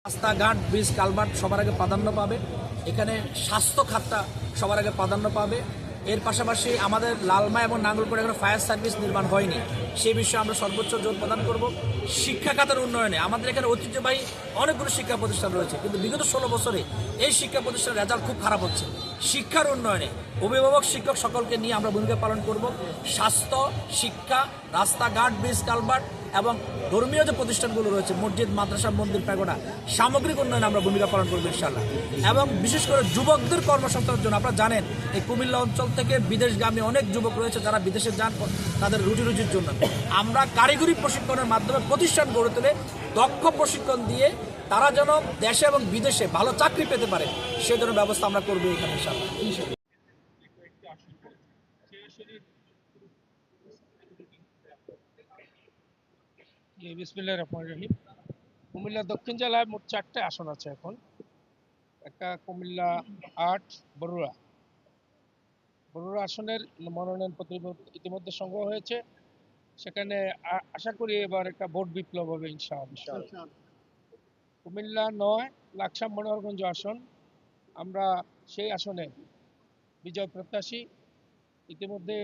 রাস্তাঘাট, bridge, culvert সবার আগে প্রাধান্য পাবে। এখানে স্বাস্থ্য খাতটা সবার আগে প্রাধান্য পাবে। এর পাশাপাশি আমাদের লালমা এবং নাঙ্গলকোটে এখানে ফায়ার সার্ভিস নির্মাণ হয়নি, সেই বিষয়ে আমরা সর্বোচ্চ জোর প্রদান করব। শিক্ষা খাতের উন্নয়নে আমাদের এখানে ঐতিহ্যবাহী অনেকগুলো শিক্ষা প্রতিষ্ঠান রয়েছে, কিন্তু বিগত 16 বছরে এই শিক্ষা প্রতিষ্ঠানের রেজাল্ট খুব খারাপ হচ্ছে। শিক্ষার উন্নয়নে অভিভাবক, শিক্ষক সকলকে নিয়ে আমরা ভূমিকা পালন করব। স্বাস্থ্য, শিক্ষা, রাস্তাঘাট, ব্রিজ, কালভার্ট এবং ধর্মীয় যে প্রতিষ্ঠানগুলো রয়েছে, মসজিদ, মাদ্রাসা, মন্দির, প্যাগোডা, সামগ্রিক উন্নয়নে আমরা ভূমিকা পালন করবো ইনশাআল্লাহ। এবং বিশেষ করে যুবকদের কর্মসংস্থানের জন্য আপনারা জানেন এই কুমিল্লা অঞ্চল থেকে বিদেশগামী অনেক যুবক রয়েছে যারা বিদেশে যান তাদের রুজির জন্য। আমরা কারিগরি প্রশিক্ষণের মাধ্যমে প্রতিষ্ঠান গড়ে তুলে দক্ষ প্রশিক্ষণ দিয়ে তারা যেন দেশে এবং বিদেশে ভালো চাকরি পেতে পারে সে ধরনের ব্যবস্থা আমরা করবো এখানে ইনশাআল্লাহ। জি, বিসমিল্লাহির রহমানির রহিম। কুমিল্লা দক্ষিণ জেলায় মোট 4টে আসন আছে এখন। একটা কুমিল্লা 8 বরুড়া আসনের মনোনয়নপত্র ইতিমধ্যে সংগ্রহ হয়েছে। সেখানে আশা করি এবার একটা ভোট বিপ্লব হবে ইনশাআল্লাহ। কুমিল্লা 9 লাকসাম মনোহরগঞ্জ আসন, আমরা সেই আসনে বিজয় প্রত্যাশী। ইতিমধ্যে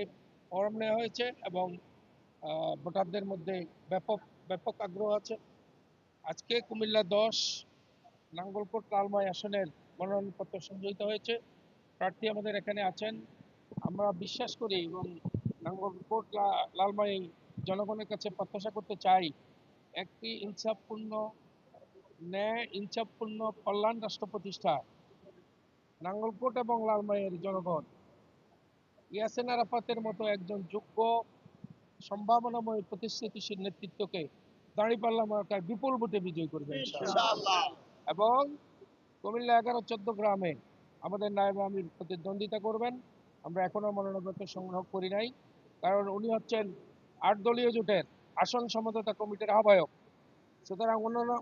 ফর্ম নেওয়া হয়েছে এবং ভোটারদের মধ্যে ব্যাপক ব্যাপক আগ্রহ আছে। আজকে কুমিল্লা 10 নাঙ্গলকোট লালমাই আসনের মনোনয়নপত্র সংগৃহীত হয়েছে। প্রার্থী আমাদের এখানে আছেন। আমরা বিশ্বাস করি এবং নাঙ্গলকোট লালমাই জনগণের কাছে প্রত্যাশা করতে চাই একটি ইনসাফপূর্ণ, ন্যায়, ইনসাফপূর্ণ কল্যাণ রাষ্ট্র প্রতিষ্ঠা। নাঙ্গলকোট এবং লালমাইয়ের জনগণ ইয়াসিন আরাফাতের মতো একজন যোগ্য, সম্ভাবনাময়, প্রতিশ্রুতিশীল নেতৃত্বকে দাঁড়িপাল্লা মার্কায় বিপুল ভোটে বিজয়ী করবে ইনশাআল্লাহ। এবং কুমিল্লা 11-14 গ্রামে আমাদের নায়েব আমির প্রতিদ্বন্দ্বিতা করবেন। আমরা এখনো মনোনয়নপত্র সংগ্রহ করি নাই, কারণ উনি হচ্ছেন 8 দলীয় জোটের আসন সমঝোতা কমিটির আহ্বায়ক। সুতরাং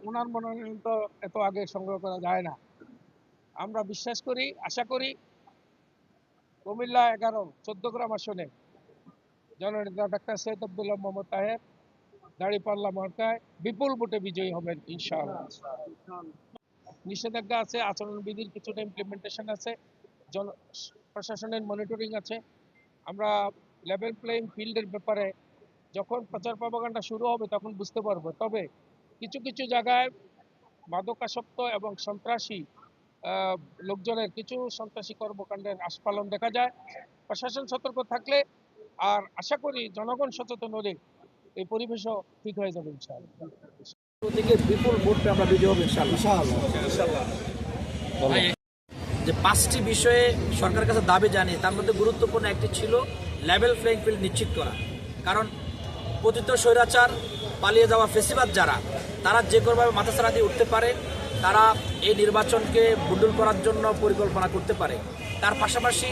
ওনার মনোনয়ন তো এত আগে সংগ্রহ করা যায় না। আমরা বিশ্বাস করি, আশা করি কুমিল্লা 11-14 গ্রাম আসনে জননেতা ডাক্তার সৈয়দ আব্দুল্লাহ মোহাম্মদ তাহের দাঁড়িপাল্লা মার্কায় বিপুল ভোটে বিজয়ী হবেন ইনশাআল্লাহ। নিষেধাজ্ঞা আছে, আচরণবিধির কিছুটা ইমপ্লিমেন্টেশন আছে, প্রশাসনের মনিটরিং আছে। আমরা লেভেল প্লেইং ফিল্ডের ব্যাপারে যখন প্রচার প্রপাগান্ডা শুরু হবে তখন বুঝতে পারবো। তবে কিছু কিছু জায়গায় মাদকাসক্ত এবং সন্ত্রাসী লোকজনের কিছু সন্ত্রাসী কর্মকাণ্ডের আস্ফালন দেখা যায়। প্রশাসন সতর্ক থাকলে আর আশা করি জনগণ সচেতন হলে এই পরিবেশও ঠিক হয়ে যাবে ইনশাআল্লাহ। ওদিকে বিপুল ভোটে আমরা বিজয় হবো ইনশাআল্লাহ। যে 5টি বিষয়ে সরকারের কাছে দাবি জানিয়ে তার মধ্যে গুরুত্বপূর্ণ একটি ছিল লেভেল প্লেইং ফিল্ড নিশ্চিত করা। কারণ পতিত স্বৈরাচার, পালিয়ে যাওয়া ফেসিবাদ যারা, তারা যে কোনোভাবে মাথাছাড়া দিয়ে উঠতে পারে, তারা এই নির্বাচনকে বুডুল করার জন্য পরিকল্পনা করতে পারে। তার পাশাপাশি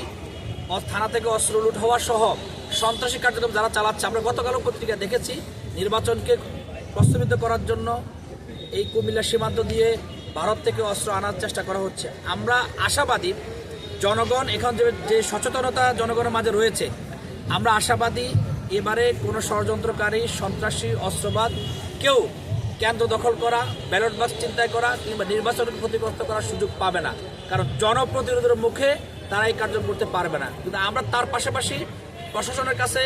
থানা থেকে অস্ত্র লুট হওয়া সহ সন্ত্রাসী কার্যক্রম যারা চালাচ্ছে, আমরা গতকালও পত্রিকা দেখেছি নির্বাচনকে প্রস্তাবিত করার জন্য এই কুমিল্লা সীমান্ত দিয়ে ভারত থেকে অস্ত্র আনার চেষ্টা করা হচ্ছে। আমরা আশাবাদী জনগণ এখন যে সচেতনতা জনগণের মাঝে রয়েছে, আমরা আশাবাদী এবারে কোনো ষড়যন্ত্রকারী, সন্ত্রাসী, অস্ত্রবাদ কেউ কেন্দ্র দখল করা, ব্যালট বাক্স চিন্তায় করা কিংবা নির্বাচনকে ক্ষতিগ্রস্ত করার সুযোগ পাবে না। কারণ জনপ্রতিরোধের মুখে তারা এই কার্য করতে পারবে না। কিন্তু আমরা তার পাশাপাশি প্রশাসনের কাছে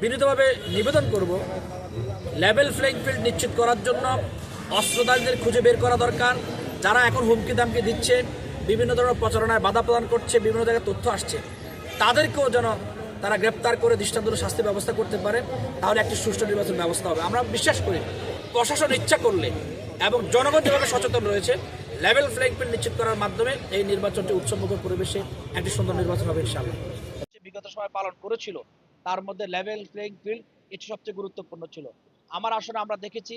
বিনীতভাবে নিবেদন করব, লেভেল প্লেইং ফিল্ড নিশ্চিত করার জন্য অস্ত্রধারীদের খুঁজে বের করা দরকার। যারা এখন হুমকি দামকি দিচ্ছে, বিভিন্ন ধরনের প্রচারণায় বাধা প্রদান করছে, বিভিন্ন জায়গায় তথ্য আসছে, তাদেরকেও যেন তারা গ্রেপ্তার করে দৃষ্টান্তমূলক শাস্তির ব্যবস্থা করতে পারে। তাহলে একটি সুষ্ঠু নির্বাচন ব্যবস্থা হবে। আমরা বিশ্বাস করি প্রশাসন ইচ্ছা করলে এবং জনগণ যেভাবে সচেতন রয়েছে, লেভেল প্লেইং ফিল্ড নিশ্চিত করার মাধ্যমে এই নির্বাচনটি উৎসবমুখর পরিবেশে একটি সুন্দর নির্বাচন হবে ইনশাআল্লাহ। বিগত সময় পালন করেছিল, তার মধ্যে লেভেল প্লেইং ফিল্ড এটি সবচেয়ে গুরুত্বপূর্ণ ছিল। আমার আসলে আমরা দেখেছি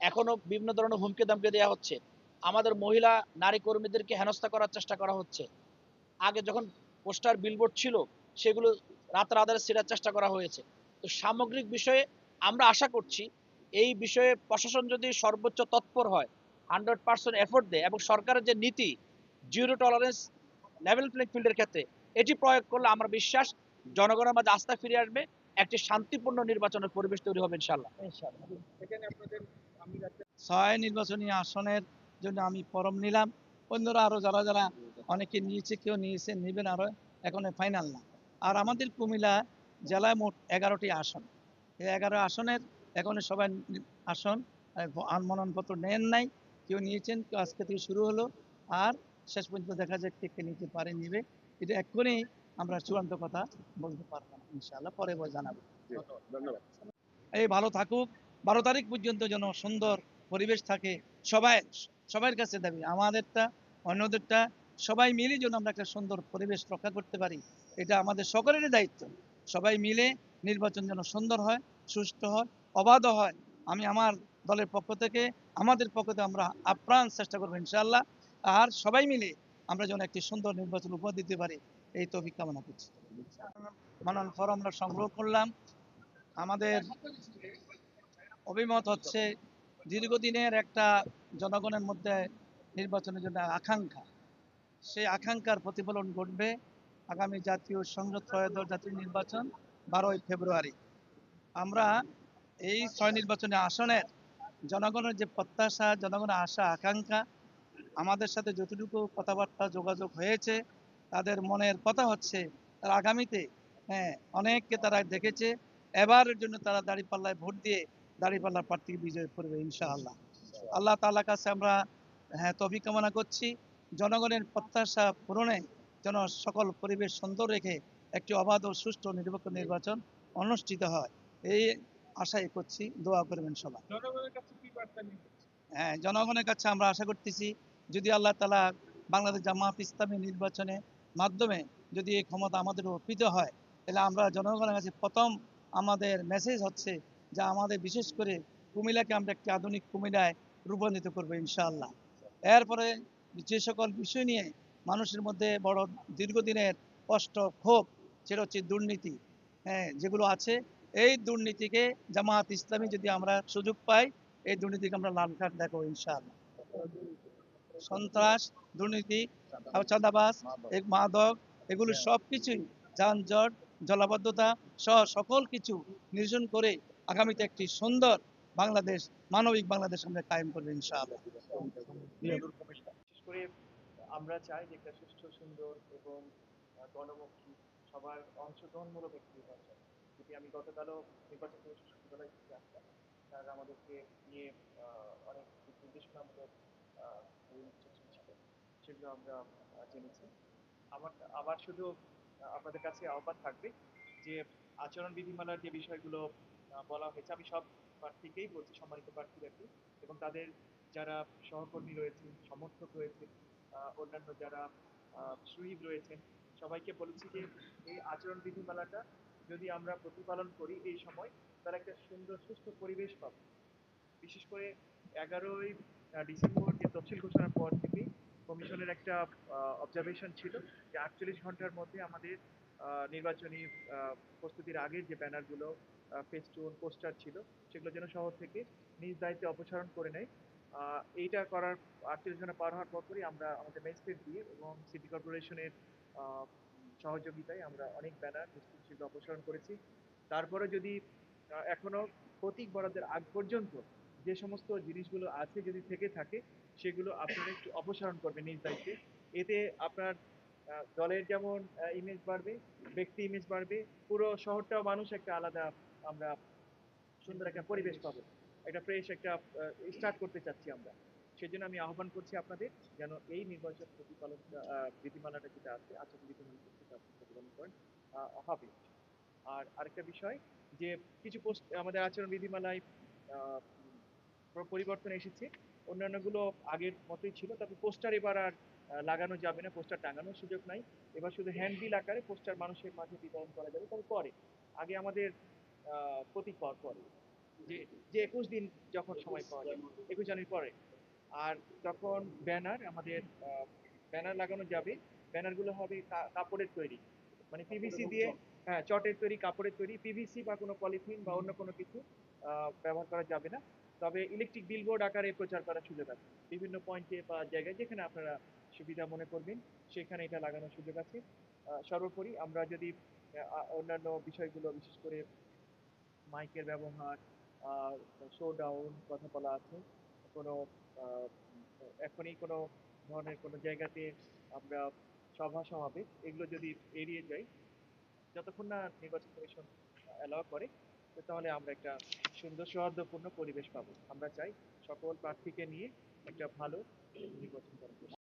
এখনো বিভিন্ন ধরনের হুমকি দামকি দেওয়া হচ্ছে, আমাদের মহিলা নারী কর্মীদেরকে হেনস্থা করার চেষ্টা করা হচ্ছে। আগে যখন পোস্টার বিলবোর্ড ছিল সেগুলো রাতারাতি ছেড়ার চেষ্টা করা হয়েছে। তো সামগ্রিক বিষয়ে আমরা আশা করছি এই বিষয়ে প্রশাসন যদি সর্বোচ্চ তৎপর হয়, 100% এফোর্ট দেয় এবং সরকারের যে নীতি জিরো টলারেন্স লেভেল প্লেইং ফিল্ডের ক্ষেত্রে এটি প্রয়োগ করলে আমরা বিশ্বাস জনগণের মাঝে আস্থা ফিরে আসবে, একটি শান্তিপূর্ণ নির্বাচনের পরিবেশ তৈরি হবে ইনশাআল্লাহ। 6 নির্বাচনী আসনের জন্য আমি ফরম নিলাম। অন্যরা আরো যারা যারা অনেকে নিয়েছে, কেউ নিয়েছে, নেবেন আরো, এখন ফাইনাল না। আর আমাদের কুমিল্লা জেলায় মোট 11টি আসন। এই 11 আসনের এখন সবাই আসন মনোনয়নপত্র নেন নাই, কেউ নিয়েছেন, কেউ আজকে থেকে শুরু হলো। আর শেষ পর্যন্ত দেখা যায় কে কে নিতে পারে, নিবে। এটা এক্ষুনি আমরা চূড়ান্ত কথা বলতে পারবো না, ইনশাআল্লাহ পরে জানাবো। ধন্যবাদ। এই ভালো থাকুক, 12 তারিখ পর্যন্ত যেন সুন্দর পরিবেশ থাকে। সবাই, সবার কাছে দাবি আমাদেরটা, অন্যদেরটা, সবাই মিলে যেন আমরা একটা সুন্দর পরিবেশ রক্ষা করতে পারি। এটা আমাদের সকলেরই দায়িত্ব। সবাই মিলে নির্বাচন যেন সুন্দর হয়, সুষ্ঠু হয়, অবাধ হয়। আমি আমার দলের পক্ষ থেকে, আমাদের পক্ষ থেকে আমরা আপ্রাণ চেষ্টা করবো ইনশাআল্লাহ। আর সবাই মিলে আমরা যেন একটি সুন্দর নির্বাচন উপহার দিতে পারি, এই তৌফিক কামনা করছি। মনোনয়ন ফরম আমরা সংগ্রহ করলাম। আমাদের অভিমত হচ্ছে, দীর্ঘদিনের একটা জনগণের মধ্যে নির্বাচনের জন্য আকাঙ্ক্ষা, সেই আকাঙ্ক্ষার প্রতিফলন ঘটবে আগামী জাতীয় সংসদ ত্রয়োদশ জাতীয় নির্বাচন 12ই ফেব্রুয়ারি। আমরা এই 6 নির্বাচনী আসনের জনগণের যে প্রত্যাশা, জনগণের আশা আকাঙ্ক্ষা, আমাদের সাথে যতটুকু কথাবার্তা যোগাযোগ হয়েছে, তাদের মনের কথা হচ্ছে তারা আগামীতে, হ্যাঁ, অনেককে তারা দেখেছে, এবারের জন্য তারা দাঁড়িপাল্লায় ভোট দিয়ে দাঁড়িপাল্লার প্রার্থী বিজয় করবে ইনশাআল্লাহ। আল্লাহ তাআলার কাছে আমরা, হ্যাঁ, তৌফিক কামনা করছি, জনগণের প্রত্যাশা পূরণে যেন সকল পরিবেশ সুন্দর রেখে একটি অবাধ ও সুষ্ঠু নিরপেক্ষ নির্বাচন অনুষ্ঠিত হয়, এই আশাই করছি। দোয়া করবেন সবাই। জনগণের কাছে কি বার্তা নিবে? হ্যাঁ, জনগণের কাছে আমরা আশা করতেছি, যদি আল্লাহ তাআলা বাংলাদেশ জামাত ইসলামী নির্বাচনের মাধ্যমে যদি এই ক্ষমতা আমাদের অর্পিত হয়, তাহলে আমরা জনগণের কাছে প্রথম আমাদের মেসেজ হচ্ছে যে আমাদের বিশেষ করে কুমিল্লাকে আমরা একটি আধুনিক কুমিল্লায় রূপান্তরিত করবো ইনশাআল্লাহ। এরপরে যে সকল বিষয় নিয়ে মানুষের মধ্যে বড় দীর্ঘদিনের কষ্ট, ক্ষোভ, সেটা হচ্ছে দুর্নীতি, হ্যাঁ, যেগুলো আছে, এই দুর্নীতিকে জামাত ইসলামী যদি আমরা সুযোগ পাই, এই দুর্নীতিকে আমরা লাল কার্ড দেখো ইনশাআল্লাহ। সন্ত্রাস, দুর্নীতি, চাঁদাবাজ, মাদক, এগুলো সবকিছুই, যানজট, জলাবদ্ধতা সহ সকল কিছু নিরসন করে আগামীতে একটি সুন্দর বাংলাদেশ, মানবিক বাংলাদেশ আমরা কায়েম করবো ইনশাআল্লাহ। বিশেষ করে আমরা চাই যে একটা সুষ্ঠু, সুন্দর এবং গণমুখী, সবার অংশগ্রহণমূলক একটি নির্বাচন। যদি আমি গতকালও নির্বাচন কমিশন সচিবালয় থেকে আসলাম, তারা আমাদেরকে নিয়ে অনেক দিক নির্দেশনামূলক ইনস্ট্রাকশন ছিল, সেগুলো আমরা জেনেছি। আমার আমার শুধু আপনাদের কাছে আহ্বান থাকবে যে আচরণ বিধিমালার যে বিষয়গুলো বলা হয়েছে, আমি সব প্রার্থীকেই বলছি, সম্মানিত প্রার্থীদেরকে এবং তাদের যারা সহকর্মী রয়েছেন, সমর্থক রয়েছেন, অন্যান্য যারা শহীদ রয়েছেন, সবাইকে বলেছি যে এই আচরণ বিধিমালাটা যদি আমরা প্রতিপালন করি এই সময়, তারা একটা সুন্দর সুস্থ পরিবেশ পাবে। বিশেষ করে 11ই ডিসেম্বর যে তফসিল ঘোষণার পর থেকে কমিশনের একটা অবজারভেশন ছিল যে 48 ঘন্টার মধ্যে আমাদের নির্বাচনী প্রস্তুতির আগের যে ব্যানারগুলো, ফেস্টুন, পোস্টার ছিল, সেগুলো যেন শহর থেকে নিজ দায়িত্বে অপসারণ করে নেয়। এইটা করার 48 ঘন্টা পার হওয়ার পরপরই আমরা আমাদের ম্যাজিস্ট্রেট দিয়ে এবং সিটি কর্পোরেশনের সহযোগিতায় আমরা অনেক ব্যানার সেগুলো অপসারণ করেছি। তারপরে যদি এখনো প্রতীক বরাদ্দের আগ পর্যন্ত যে সমস্ত জিনিসগুলো আছে যদি থেকে থাকে, সেগুলো আপনারা একটু অপসারণ করবেন নিজ দায়িত্বে। এতে আপনার দলের যেমন ইমেজ বাড়বে, ব্যক্তি ইমেজ বাড়বে, পুরো শহরটাও মানুষ একটা আলাদা, আমরা সুন্দর একটা পরিবেশ পাবো, একটা ফ্রেশ একটা স্টার্ট করতে চাচ্ছি আমরা। সেজন্য আমি আহ্বান করছি আপনাদের যেন এই নির্বাচন প্রতিপালন বিধিমালাটা যেটা আছে, আচরণ বিধিমালাটা সেটা আপনি প্রতিপালন করেন, হবে। আর আরেকটা বিষয় যে কিছু পোস্ট আমাদের আচরণ বিধিমালায় আহ, পরিবর্তন এসেছে, অন্যান্যগুলো আগের মতোই ছিল, তবে পোস্টার এবার আর লাগানো যাবে না, পোস্টার টাঙানোর সুযোগ নাই। এবার শুধু হ্যান্ডবিল আকারে পোস্টার মানুষের মাঝে বিতরণ করা যাবে, তবে পরে। আগে আমাদের প্রতীক পাওয়ার পরে, যে যে 21 দিন যখন সময় পাওয়া যায়, 21 জানুয়ারি পরে। আর তখন ব্যানার আমাদের ব্যানার লাগানো যাবে, ব্যানারগুলো হবে কাপড়ের তৈরি, মানে পিভিসি দিয়ে, হ্যাঁ, চটের তৈরি, কাপড়ের তৈরি, পিভিসি বা কোনো পলিথিন বা অন্য কোনো কিছু ব্যবহার করা যাবে না। তবে ইলেকট্রিক বিলবোর্ড আকারে প্রচার করার সুযোগ আছে বিভিন্ন পয়েন্টে বা জায়গায়, যেখানে আপনারা সুবিধা মনে করবেন সেখানে এটা লাগানোর সুযোগ আছে। সর্বোপরি আমরা যদি অন্যান্য বিষয়গুলো, বিশেষ করে মাইকের ব্যবহার, শো ডাউন কথা বলা আছে, কোনো এখনই কোনো ধরনের কোনো জায়গাতে আমরা সভা সমাবেশ এগুলো যদি এড়িয়ে যাই, যতক্ষণ না নির্বাচন কমিশন অ্যালাউ করে, তো তাহলে আমরা একটা সুন্দর সৌহার্দ্যপূর্ণ পরিবেশ পাবো। আমরা চাই সকল প্রার্থীকে নিয়ে একটা ভালো নির্বাচন করা।